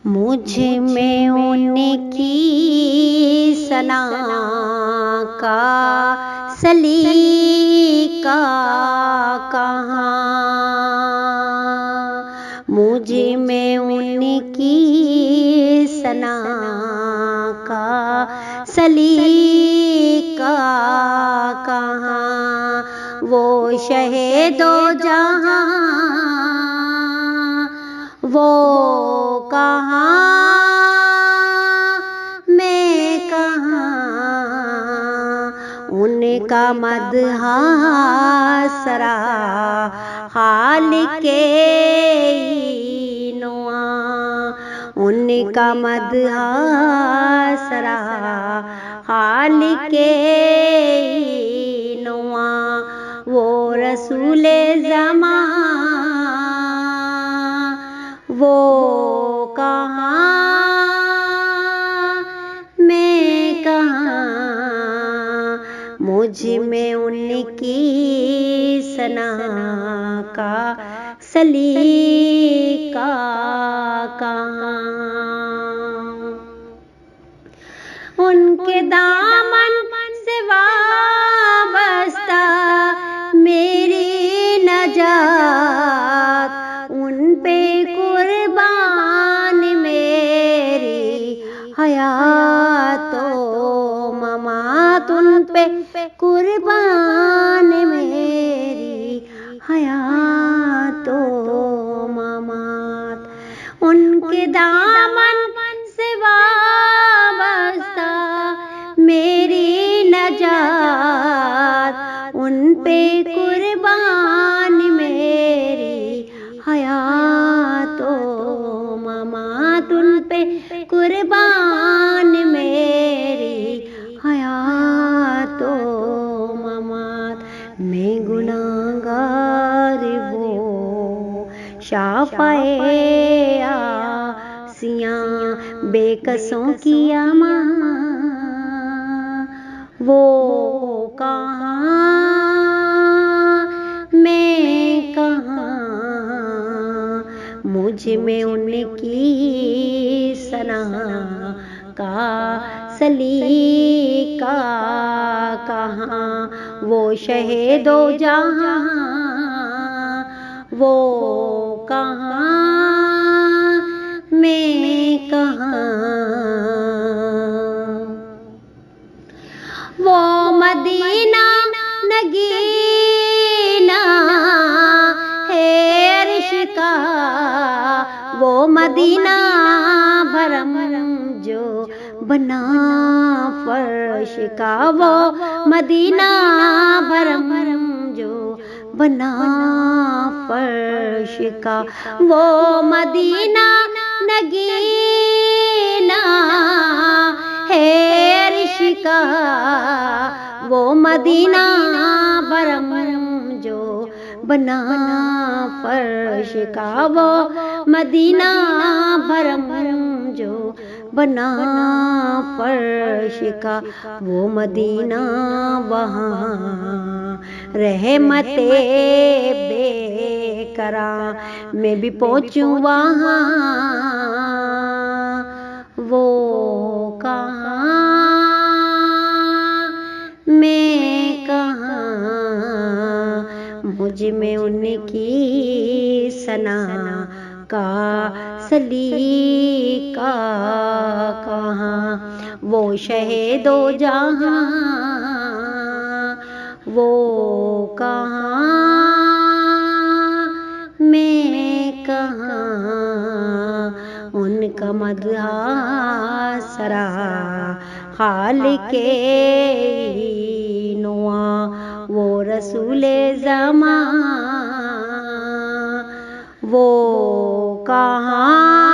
मुझ में उनकी सना का सलीका कहाँ, मुझ में उनकी सना का सलीका कहाँ, वो शहीदो जहाँ वो कहाँ, मैं कहाँ, उनका मदहा सरा हाल के नुआ, उनका मदहा सरा हाल के नुआ, वो रसूले ज़मां वो कहाँ, मैं कहाँ, मुझ में उनकी सना का सलीका कहाँ। उनके दामन से वाबस्ता मेरी नजात, उन पे कुर्बान मेरी हयातो ममात, उन पे कुर्बान मेरी हयातो ममात। उनके दामन से वाबस्ता मेरी नजात, उन पे कुर्बान मेरी हयातो ममात, उन पे कुर्बान मेरी हयातो ममात। मैं गुनाहगार वो शाफ़ाए आसियां बेकसों की अमां, वो कहाँ, मैं कहाँ, मुझ में उनकी सना का सलीका कहाँ, वो शहीदो जहाँ वो कहाँ, मैं कहाँ, वो मदीना नगीना है अर्श का, वो मदीना भरम जो बना फर्श का, वो मदीना भरम जो बना फर्श का, वो मदीना नगीना है अर्श का, वो मदीना भरम जो बना फर्श का, वो मदीना भरम जो बना फर्श का, वो मदीना वहाँ रहमते बेकरा, मैं भी पहुँचूँ वहाँ, वो कहाँ, मैं कहाँ, मुझ में उनकी सना का सलीका कहाँ, वो शहीदो जहाँ वो कहाँ, मैं कहाँ, उनका मदहा सरा हाल के नुआ, वो रसूले ज़मां वो कहाँ।